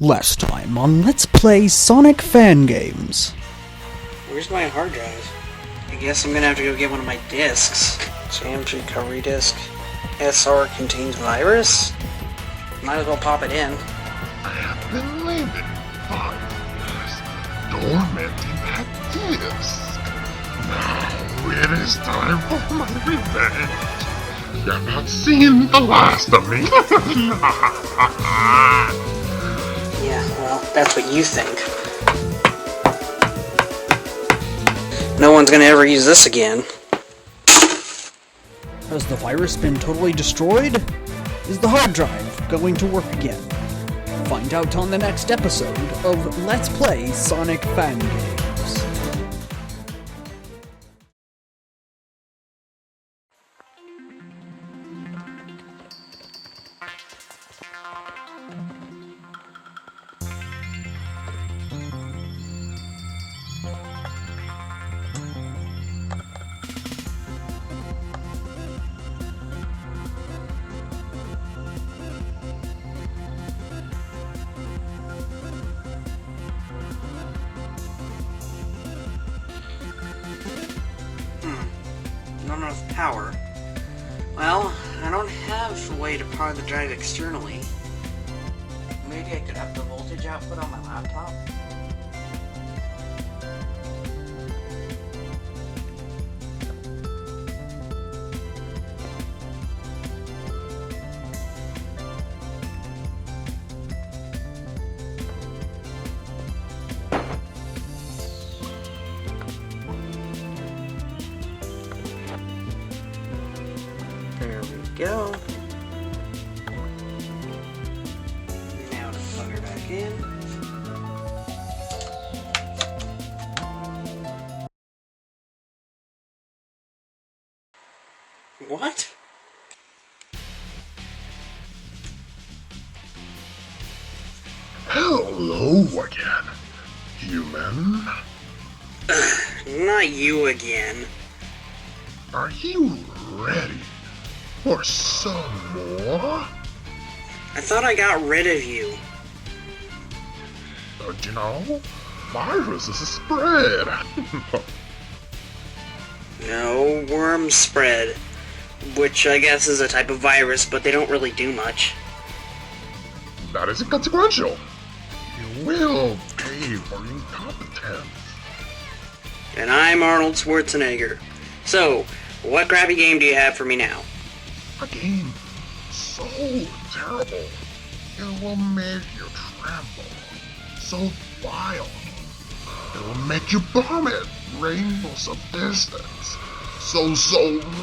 Last time on Let's Play Sonic Fangames. Where's my hard drive? I guess I'm gonna have to go get one of my discs. Jams recovery disk. SR contains virus? Might as well pop it in. I have been living 5 years, tormenting that disc. Now it is time for my revenge. You're not seeing the last of me. Yeah, well, that's what you think. No one's gonna ever use this again. Has the virus been totally destroyed? Is the hard drive going to work again? Find out on the next episode of Let's Play Sonic Fangames. Not enough power. Well, I don't have a way to power the drive externally. Maybe I could up the voltage output on my laptop? There we go. Now to plug her back in. What? Hello again, human. Not you again. Are you ready for some more? I thought I got rid of you. You know, viruses spread. No, worms spread. Which I guess is a type of virus, but they don't really do much. That is inconsequential. You will pay for incompetence. And I'm Arnold Schwarzenegger. So, what crappy game do you have for me now? A game so terrible, it will make you tremble. So vile, it will make you vomit rainbows of distance. So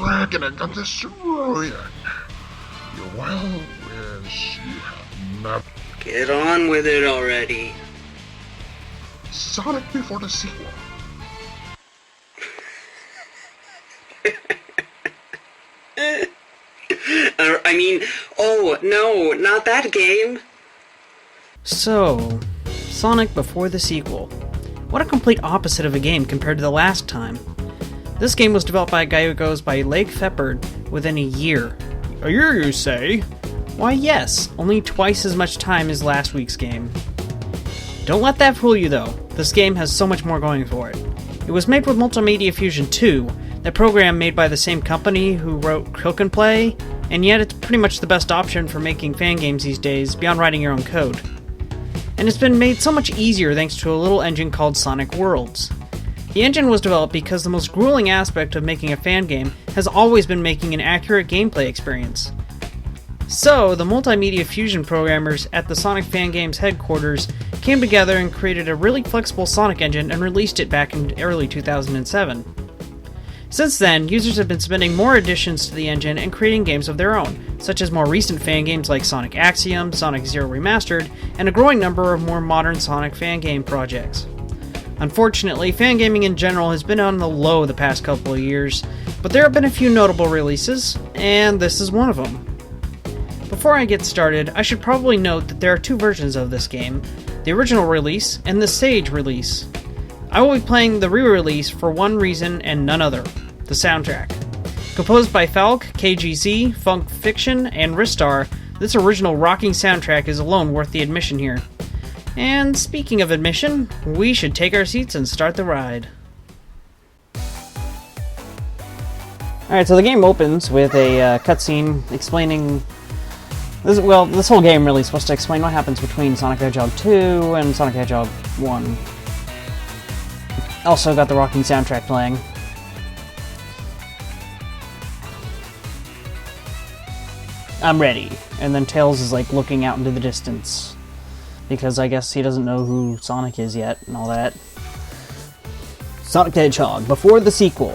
reckoning and destroying. You well wish you had never. Get on with it already. Sonic before the sequel. Oh, no, not that game. So, Sonic before the sequel. What a complete opposite of a game compared to the last time. This game was developed by a guy who goes by Leg Feppard within a year. A year, you say? Why, yes, only twice as much time as last week's game. Don't let that fool you, though. This game has so much more going for it. It was made with Multimedia Fusion 2, that program made by the same company who wrote Cook and Play, and yet it's pretty much the best option for making fan games these days, beyond writing your own code. And it's been made so much easier thanks to a little engine called Sonic Worlds. The engine was developed because the most grueling aspect of making a fan game has always been making an accurate gameplay experience. So, the Multimedia Fusion programmers at the Sonic Fangames headquarters came together and created a really flexible Sonic engine and released it back in early 2007. Since then, users have been submitting more additions to the engine and creating games of their own, such as more recent fan games like Sonic Axiom, Sonic Zero Remastered, and a growing number of more modern Sonic fan game projects. Unfortunately, fangaming in general has been on the low the past couple of years, but there have been a few notable releases, and this is one of them. Before I get started, I should probably note that there are 2 versions of this game, the original release and the Sage release. I will be playing the re-release for one reason and none other, the soundtrack. Composed by Falk, KGZ, Funk Fiction, and Ristar, this original rocking soundtrack is alone worth the admission here. And speaking of admission, we should take our seats and start the ride. Alright, so the game opens with a cutscene explaining... This whole game really is supposed to explain what happens between Sonic the Hedgehog 2 and Sonic the Hedgehog 1. Also got the rocking soundtrack playing. I'm ready. And then Tails is like looking out into the distance. Because I guess he doesn't know who Sonic is yet and all that. Sonic the Hedgehog, before the sequel.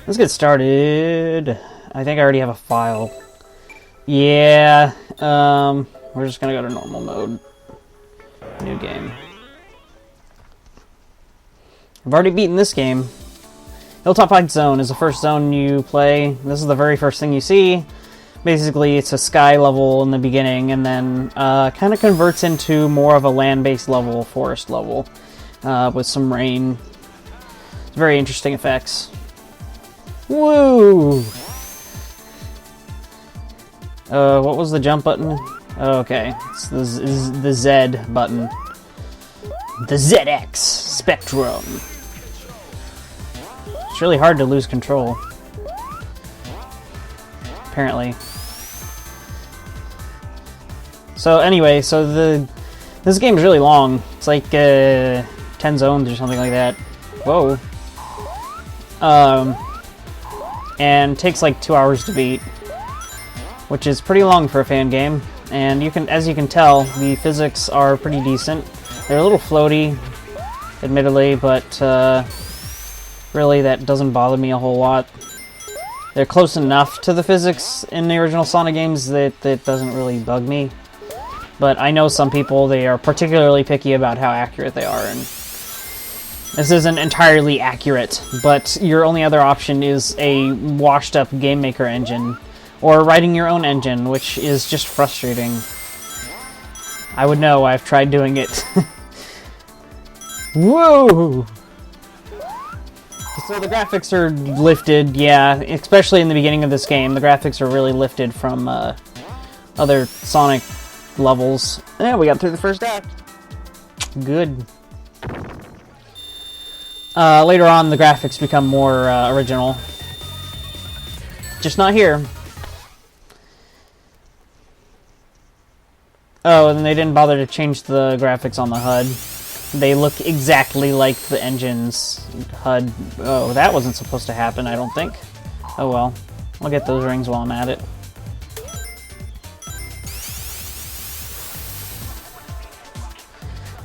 Let's get started. I think I already have a file. Yeah, we're just gonna go to normal mode. New game. I've already beaten this game. Hilltop Heights Zone is the first zone you play. This is the very first thing you see. Basically, it's a sky level in the beginning, and then kind of converts into more of a land-based level, forest level, with some rain. It's very interesting effects. Woo! What was the jump button? Okay, it's the Z button. The ZX Spectrum. It's really hard to lose control. Apparently. So anyway, this game is really long. It's like 10 zones or something like that. Whoa. And takes like 2 hours to beat, which is pretty long for a fan game. And as you can tell, the physics are pretty decent. They're a little floaty, admittedly, but really that doesn't bother me a whole lot. They're close enough to the physics in the original Sonic games that doesn't really bug me. But I know some people, they are particularly picky about how accurate they are, and this isn't entirely accurate, but your only other option is a washed-up Game Maker engine, or writing your own engine, which is just frustrating. I would know, I've tried doing it. Whoa! So the graphics are lifted, yeah, especially in the beginning of this game. The graphics are really lifted from other Sonic levels. Yeah, we got through the first act. Good. Later on, the graphics become more original. Just not here. Oh, and they didn't bother to change the graphics on the HUD. They look exactly like the engine's HUD. Oh, that wasn't supposed to happen, I don't think. Oh well. I'll get those rings while I'm at it.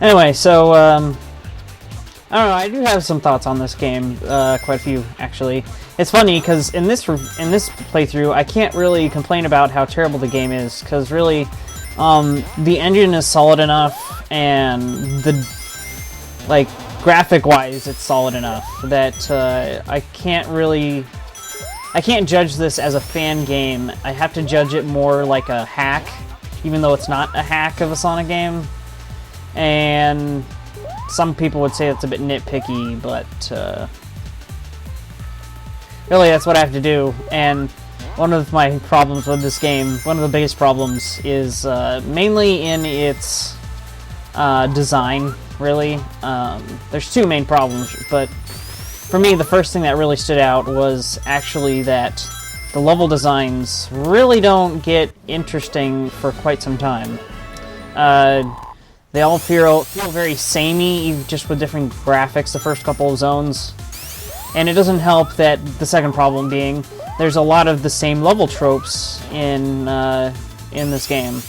Anyway, so, I don't know, I do have some thoughts on this game, quite a few, actually. It's funny, because in this playthrough, I can't really complain about how terrible the game is, because really, the engine is solid enough, and graphic-wise, it's solid enough, that, I can't judge this as a fan game. I have to judge it more like a hack, even though it's not a hack of a Sonic game. And some people would say it's a bit nitpicky, but really that's what I have to do. And one of my problems with this game, one of the biggest problems, is mainly in its design, really. There's two main problems, but for me the first thing that really stood out was actually that the level designs really don't get interesting for quite some time. They all feel very samey, just with different graphics the first couple of zones. And it doesn't help that the second problem being, there's a lot of the same level tropes in this game.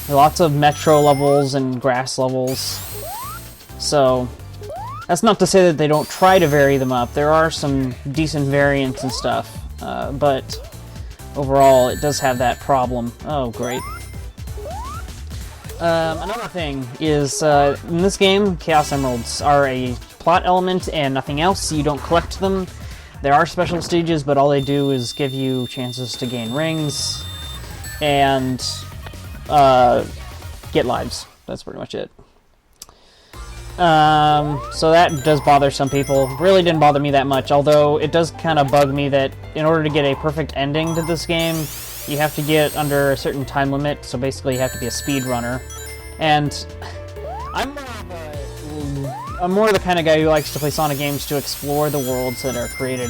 Lots of metro levels and grass levels. So, that's not to say that they don't try to vary them up. There are some decent variants and stuff. But overall, it does have that problem. Oh, great. Another thing is, in this game, Chaos Emeralds are a plot element and nothing else. You don't collect them. There are special stages, but all they do is give you chances to gain rings and get lives. That's pretty much it. So that does bother some people. Really didn't bother me that much, although it does kind of bug me that in order to get a perfect ending to this game, you have to get under a certain time limit, so basically you have to be a speedrunner. And I'm more the kind of guy who likes to play Sonic games to explore the worlds that are created,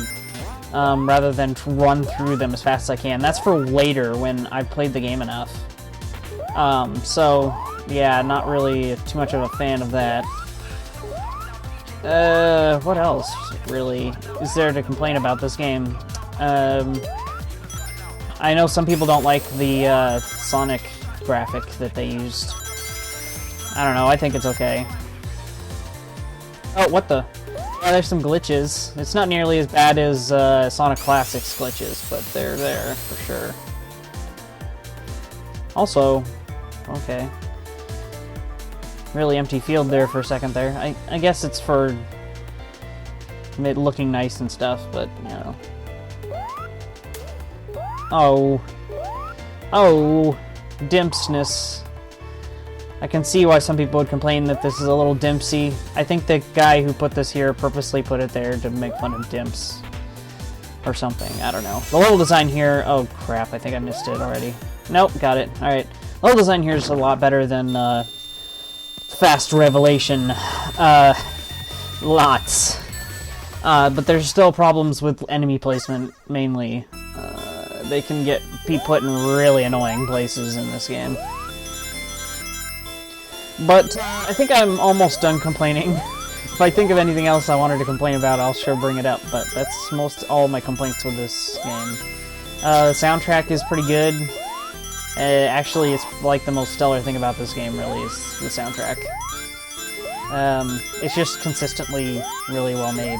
rather than to run through them as fast as I can. That's for later when I've played the game enough. So, yeah, not really too much of a fan of that. What else, really, is there to complain about this game? I know some people don't like the, Sonic graphic that they used. I don't know, I think it's okay. Oh, what the? Yeah, there's some glitches. It's not nearly as bad as, Sonic Classics glitches, but they're there, for sure. Also, okay. Really empty field there for a second there. I guess it's for it looking nice and stuff, but, you know. Oh. Oh. Dimpsness. I can see why some people would complain that this is a little dimpsy. I think the guy who put this here purposely put it there to make fun of dimps. Or something, I don't know. The level design here, oh crap, I think I missed it already. Nope, got it, alright. Level design here is a lot better than, Fast Revelation. Lots. But there's still problems with enemy placement, mainly. They can be put in really annoying places in this game. But I think I'm almost done complaining. If I think of anything else I wanted to complain about, I'll sure bring it up, but that's all my complaints with this game. The soundtrack is pretty good. Actually, it's like the most stellar thing about this game, really, is the soundtrack. It's just consistently really well made.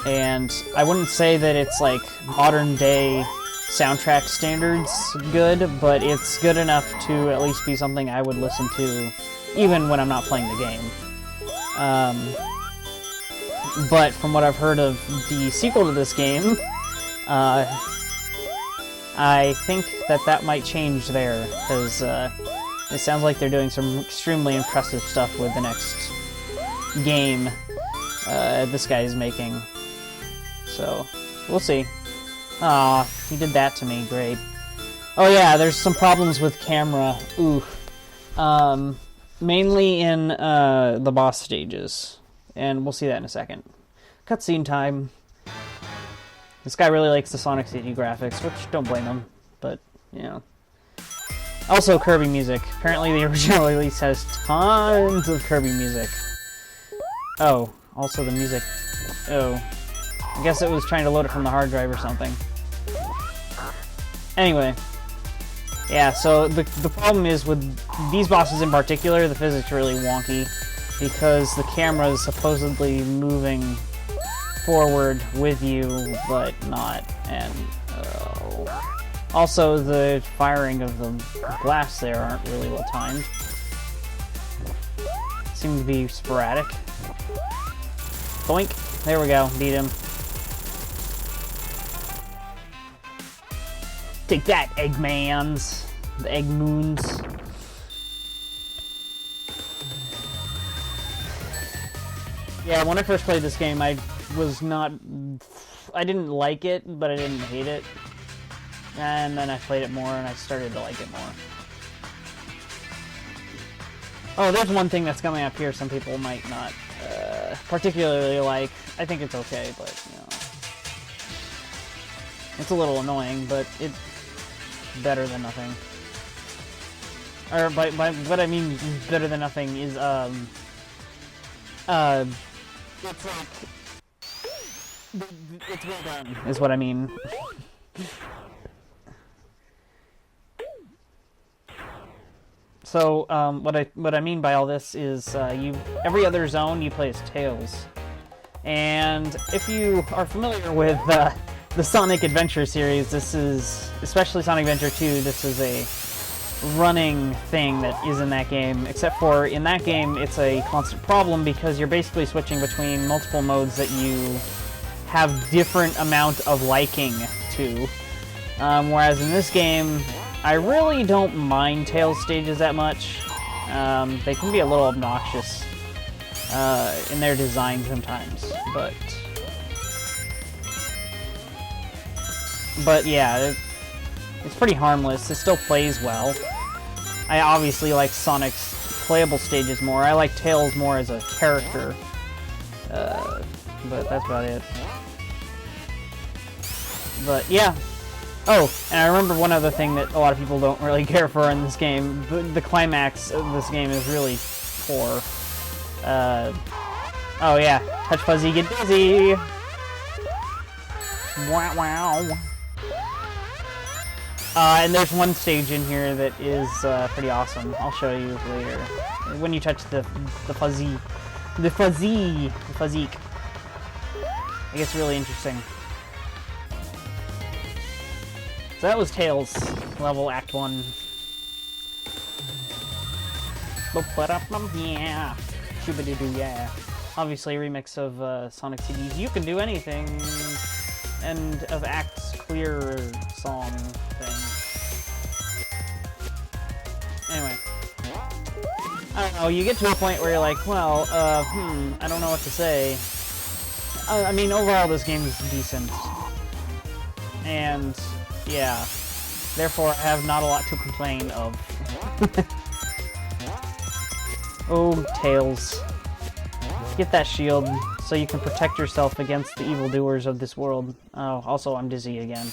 And I wouldn't say that it's like modern day soundtrack standards good, but it's good enough to at least be something I would listen to even when I'm not playing the game. But from what I've heard of the sequel to this game, I think that might change there, because it sounds like they're doing some extremely impressive stuff with the next game this guy is making. So, we'll see. Aw, he did that to me, great. Oh yeah, there's some problems with camera. Ooh. Mainly in the boss stages. And we'll see that in a second. Cutscene time. This guy really likes the Sonic CD graphics, which don't blame him, but, you know. Also, Kirby music. Apparently the original release has tons of Kirby music. Oh, also the music. Oh. I guess it was trying to load it from the hard drive or something. Anyway. Yeah, so the problem is with these bosses in particular, the physics are really wonky, because the camera is supposedly moving forward with you, but not, and also the firing of the blasts there aren't really well timed. Seem to be sporadic. Boink! There we go, beat him. Take that, Eggmans! The Eggmoons. Yeah, when I first played this game, I didn't like it, but I didn't hate it. And then I played it more, and I started to like it more. Oh, there's one thing that's coming up here some people might not particularly like. I think it's okay, but, you know. It's a little annoying, but it's better than nothing. Or, by what I mean better than nothing is, it's like, it's well done, is what I mean. So, what I mean by all this is, every other zone you play as Tails. And if you are familiar with, the Sonic Adventure series, this is, especially Sonic Adventure 2, this is a running thing that is in that game, except for in that game it's a constant problem because you're basically switching between multiple modes that you have different amount of liking to. Whereas in this game, I really don't mind Tails stages that much. They can be a little obnoxious in their design sometimes, but yeah, it's pretty harmless. It still plays well. I obviously like Sonic's playable stages more. I like Tails more as a character. But that's about it. But yeah. Oh, and I remember one other thing that a lot of people don't really care for in this game. The climax of this game is really poor. Oh yeah, touch Fuzzy, get dizzy! Wow, wow. And there's one stage in here that is pretty awesome. I'll show you later. When you touch the fuzzy, it gets really interesting. So that was Tails level Act 1. Yeah. Yeah. Obviously a remix of Sonic CD's You Can Do Anything and of Act's Clear song thing. Anyway. I don't know, you get to a point where you're like, well, I don't know what to say. I mean, overall this game is decent. And, yeah. Therefore, I have not a lot to complain of. Oh, Tails. Get that shield so you can protect yourself against the evildoers of this world. Oh, also I'm dizzy again.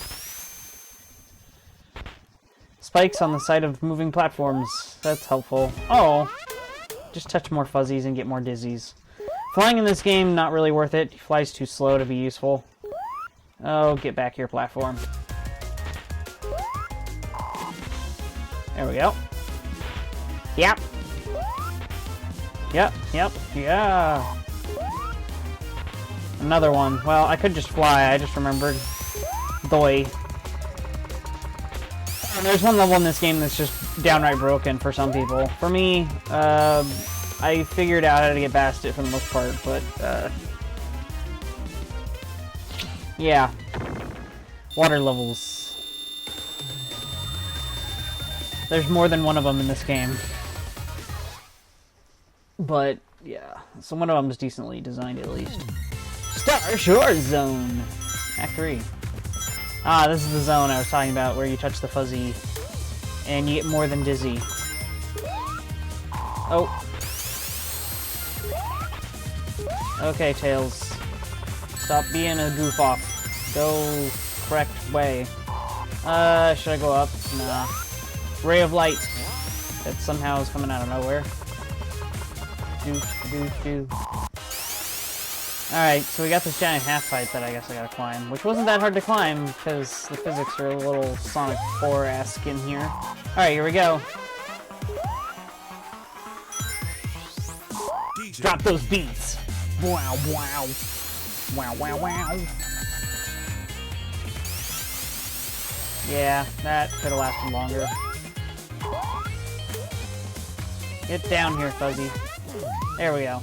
Spikes on the side of moving platforms. That's helpful. Oh! Just touch more fuzzies and get more dizzies. Flying in this game, not really worth it. He flies too slow to be useful. Oh, get back here, platform. There we go. Yep. Yep, yeah. Another one. Well, I could just fly, I just remembered. Doi. And there's one level in this game that's just downright broken for some people. For me, I figured out how to get past it for the most part, but, yeah. Water levels. There's more than one of them in this game. But, yeah. So one of them is decently designed, at least. Star Shore Zone! Act 3. Ah, this is the zone I was talking about, where you touch the fuzzy, and you get more than dizzy. Oh. Okay, Tails. Stop being a goof-off. Go correct way. Should I go up? Nah. Ray of light. That somehow is coming out of nowhere. Alright, so we got this giant half-pipe that I guess I gotta climb, which wasn't that hard to climb, because the physics are a little Sonic 4-esque in here. Alright, here we go. Drop those beats! Wow, wow. Wow, wow, wow. Yeah, that could have lasted longer. Get down here, Fuzzy. There we go.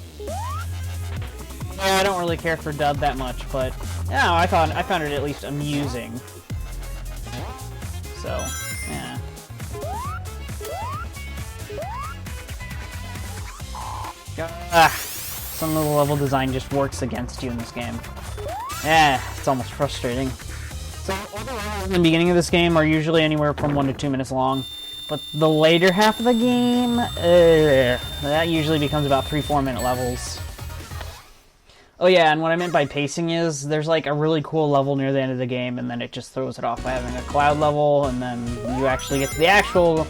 Yeah, I don't really care for Dub that much, but yeah, I found it at least amusing. So, yeah. Some of the level design just works against you in this game. Yeah, it's almost frustrating. So, all the levels in the beginning of this game are usually anywhere from 1 to 2 minutes long. But the later half of the game, that usually becomes about 3-4 minute levels. Oh yeah, and what I meant by pacing is, there's like a really cool level near the end of the game, and then it just throws it off by having a cloud level, and then you actually get to the actual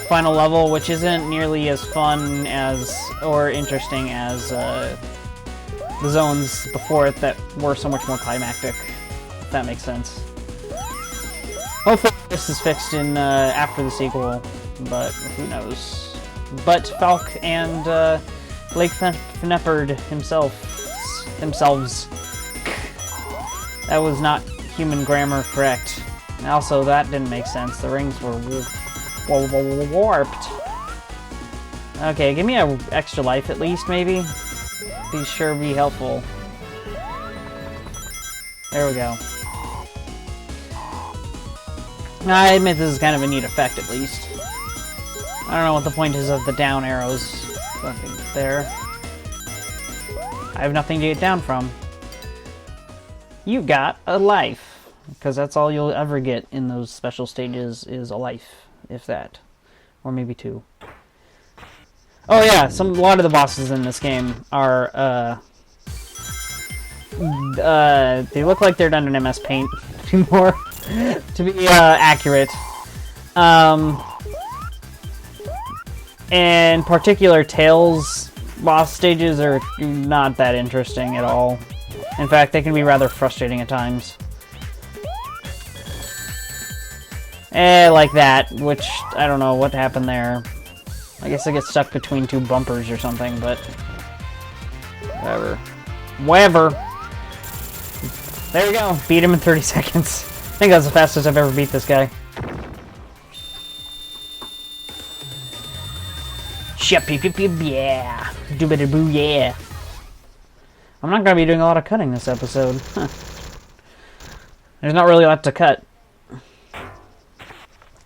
final level, which isn't nearly as fun as, or interesting as, the zones before it that were so much more climactic, if that makes sense. Hopefully this is fixed in, after the sequel, but who knows. But Falk and, Blake Fneppard themselves. That was not human grammar correct. Also, that didn't make sense. The rings were warped. Okay, give me an extra life at least, maybe? Be sure be helpful. There we go. I admit this is kind of a neat effect, at least. I don't know what the point is of the down arrows there. I have nothing to get down from. You got a life. Because that's all you'll ever get in those special stages is a life, if that. Or maybe 2. Oh yeah, a lot of the bosses in this game are, they look like they're done in MS Paint, more, to be, accurate. In particular, Tails boss stages are not that interesting at all. In fact, they can be rather frustrating at times. Like that, which, I don't know what happened there. I guess I get stuck between two bumpers or something, but... Whatever. There we go. Beat him in 30 seconds. I think that's the fastest I've ever beat this guy. Yeah. Doobity-boo, yeah. I'm not going to be doing a lot of cutting this episode. Huh. There's not really a lot to cut.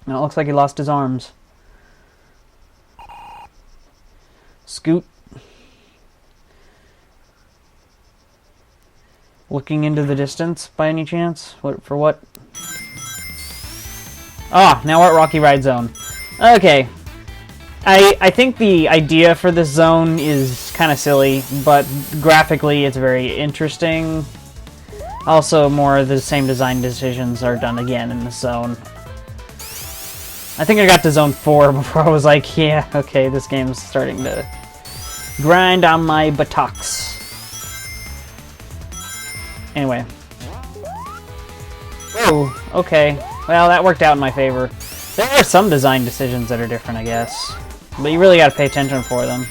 Now it looks like he lost his arms. Scoot. Looking into the distance, by any chance? What for what? Ah, now we're at Rocky Ride Zone. Okay. I think the idea for this zone is kind of silly, but graphically it's very interesting. Also, more of the same design decisions are done again in this zone. I think I got to Zone 4 before I was like, yeah, okay, this game's starting to grind on my buttocks. Anyway. Oh, okay. Well, that worked out in my favor. There are some design decisions that are different, I guess. But you really gotta pay attention for them.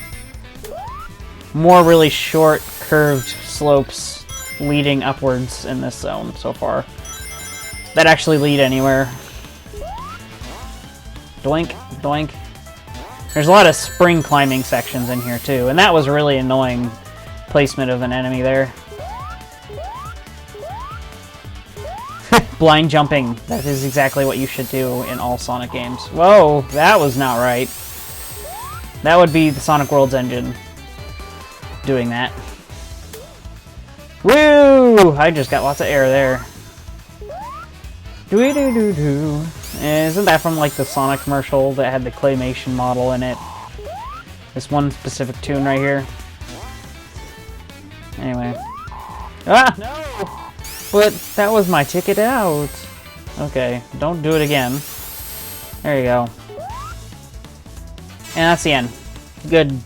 More really short, curved slopes leading upwards in this zone so far. That actually lead anywhere. Doink, doink. There's a lot of spring climbing sections in here too, and that was a really annoying placement of an enemy there. Blind jumping. That is exactly what you should do in all Sonic games. Whoa, that was not right. That would be the Sonic Worlds engine doing that. Woo! I just got lots of air there. Doo-doo-doo-doo. Isn't that from like the Sonic commercial that had the claymation model in it? This one specific tune right here. Anyway. Ah! No! But that was my ticket out. Okay, don't do it again. There you go. And that's the end. Good.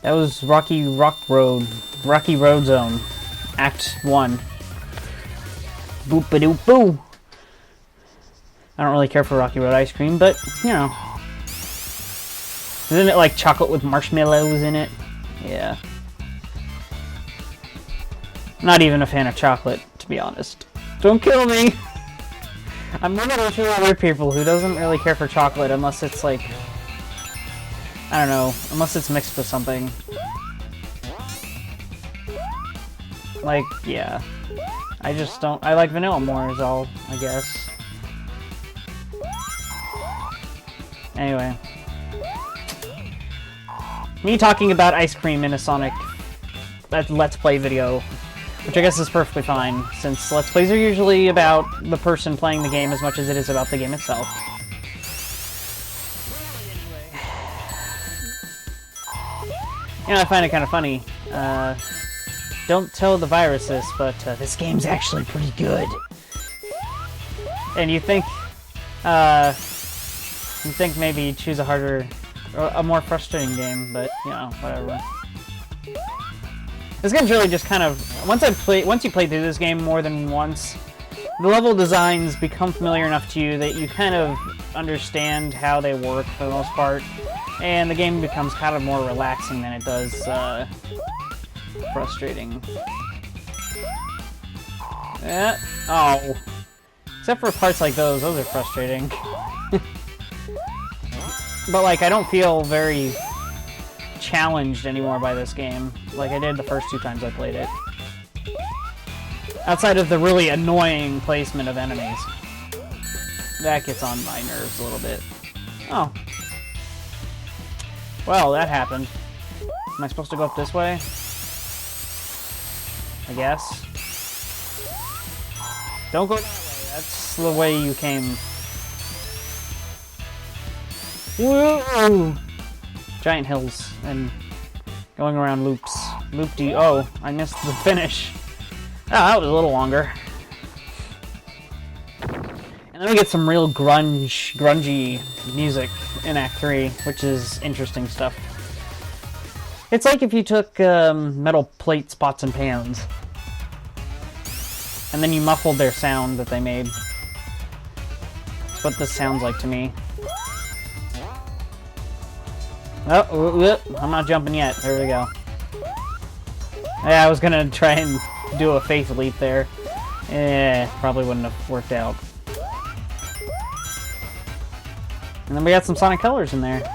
That was Rocky Road Zone, Act 1. Boop-a-doop-boo! I don't really care for Rocky Road ice cream, but, you know. Isn't it like chocolate with marshmallows in it? Yeah. Not even a fan of chocolate, to be honest. Don't kill me! I'm one of those really weird people who doesn't really care for chocolate unless it's like... I don't know, unless it's mixed with something. Like, yeah. I just don't... I like vanilla more is all, I guess. Anyway. Me talking about ice cream in a Sonic Let's Play video, which I guess is perfectly fine, since Let's Plays are usually about the person playing the game as much as it is about the game itself. You know, I find it kind of funny. Don't tell the virus this, but this game's actually pretty good. And you think maybe choose a harder, or a more frustrating game, but you know, whatever. This game's really just kind of once you play through this game more than once, the level designs become familiar enough to you that you kind of understand how they work for the most part, and the game becomes kind of more relaxing than it does frustrating. Yeah. Oh. Except for parts like those are frustrating. But like, I don't feel very challenged anymore by this game, like I did the first 2 times I played it. Outside of the really annoying placement of enemies. That gets on my nerves a little bit. Oh. Well, that happened. Am I supposed to go up this way? I guess. Don't go that way. That's the way you came. Woo! Giant hills and going around loops. Loop-de. Oh, I missed the finish. Oh, that was a little longer. And then we get some real grungy music in Act 3, which is interesting stuff. It's like if you took metal plates, pots, and pans, and then you muffled their sound that they made. That's what this sounds like to me. Oh, I'm not jumping yet. There we go. Yeah, I was gonna try and do a faith leap there. Probably wouldn't have worked out. And then we got some Sonic colors in there.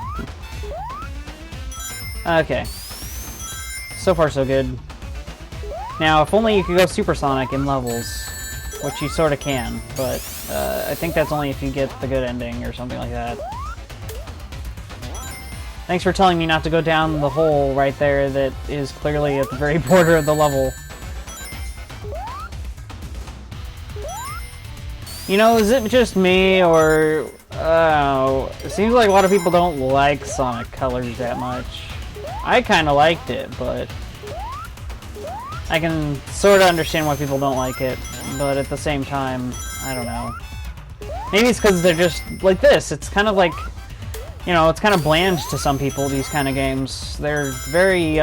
Okay. So far, so good. Now, if only you could go supersonic in levels, which you sort of can, but I think that's only if you get the good ending or something like that. Thanks for telling me not to go down the hole right there that is clearly at the very border of the level. You know, is it just me, or... it seems like a lot of people don't like Sonic Colors that much. I kind of liked it, but... I can sort of understand why people don't like it, but at the same time, I don't know. Maybe it's because they're just like this. It's kind of like... You know, it's kind of bland to some people, these kind of games. They're very,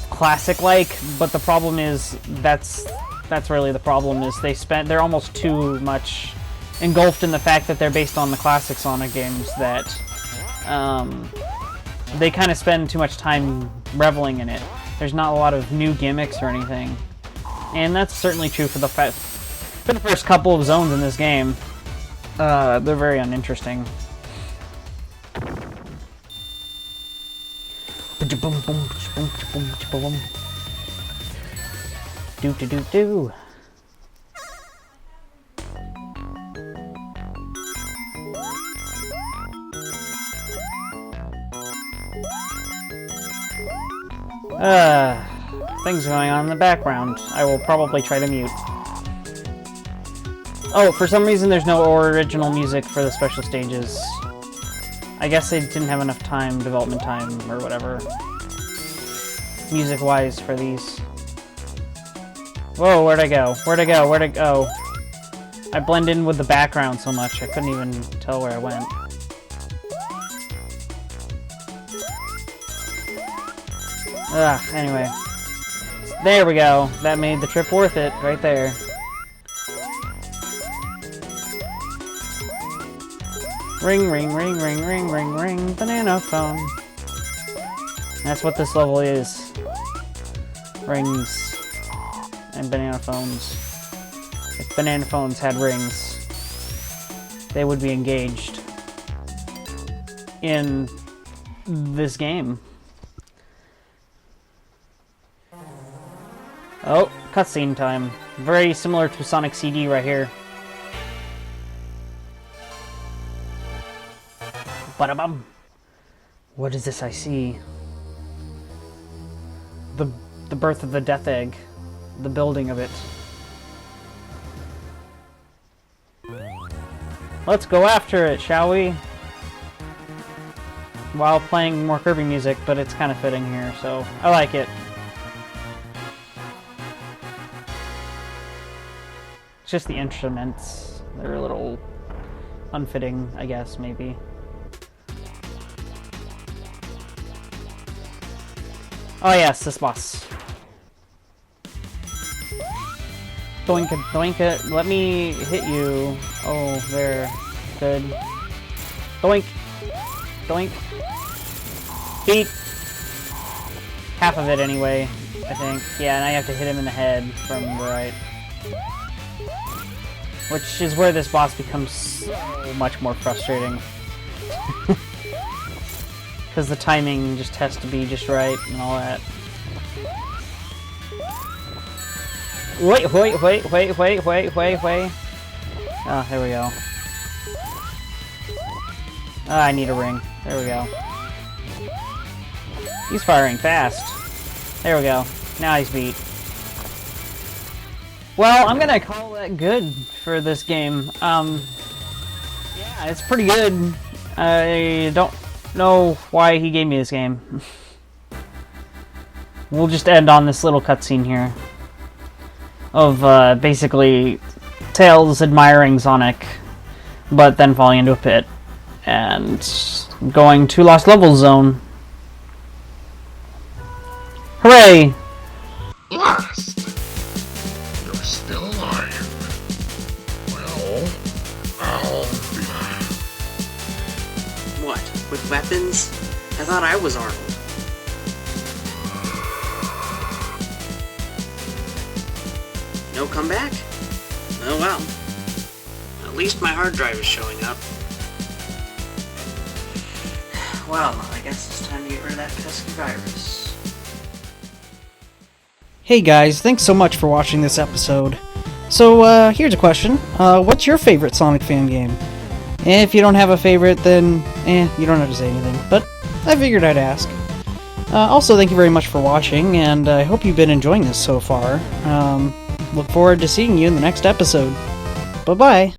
classic-like, but the problem is, that's really the problem, is they're almost too much engulfed in the fact that they're based on the classic Sonic games that, they kind of spend too much time reveling in it. There's not a lot of new gimmicks or anything. And that's certainly true for the first couple of zones in this game. They're very uninteresting. Do. Things going on in the background. I will probably try to mute. Oh, for some reason there's no original music for the special stages. I guess they didn't have enough time, development time, or whatever, music-wise for these. Whoa, where'd I go? Where'd I go? Where'd I go? I blend in with the background so much, I couldn't even tell where I went. Anyway. There we go. That made the trip worth it, right there. Ring, ring, ring, ring, ring, ring, ring, banana phone. That's what this level is. Rings and banana phones. If banana phones had rings, they would be engaged in this game. Oh, cutscene time. Very similar to Sonic CD right here. Ba-da-bum. What is this I see? The birth of the Death Egg. The building of it. Let's go after it, shall we? While playing more Kirby music, but it's kind of fitting here, so I like it. It's just the instruments. They're a little unfitting, I guess, maybe. Oh yes, this boss. Doink it, doink it. Let me hit you. Oh, there. Good. Doink. Doink. Beat. Half of it anyway, I think. Yeah, now you have to hit him in the head from the right. Which is where this boss becomes so much more frustrating. Because the timing just has to be just right and all that. Wait. Oh, here we go. Oh, I need a ring. There we go. He's firing fast. There we go. Now he's beat. Well, I'm gonna call that good for this game. Yeah, it's pretty good. I don't know why he gave me this game. We'll just end on this little cutscene here of basically Tails admiring Sonic, but then falling into a pit and going to Lost Level Zone. Hooray! Last! You're still alive. Well, I'll be... What, with weapons? I thought I was Arnold. No comeback? Oh well. At least my hard drive is showing up. Well, I guess it's time to get rid of that pesky virus. Hey guys, thanks so much for watching this episode. So, here's a question. What's your favorite Sonic fan game? If you don't have a favorite, then, you don't have to say anything. But I figured I'd ask. Also, thank you very much for watching, and I hope you've been enjoying this so far. Look forward to seeing you in the next episode. Bye-bye!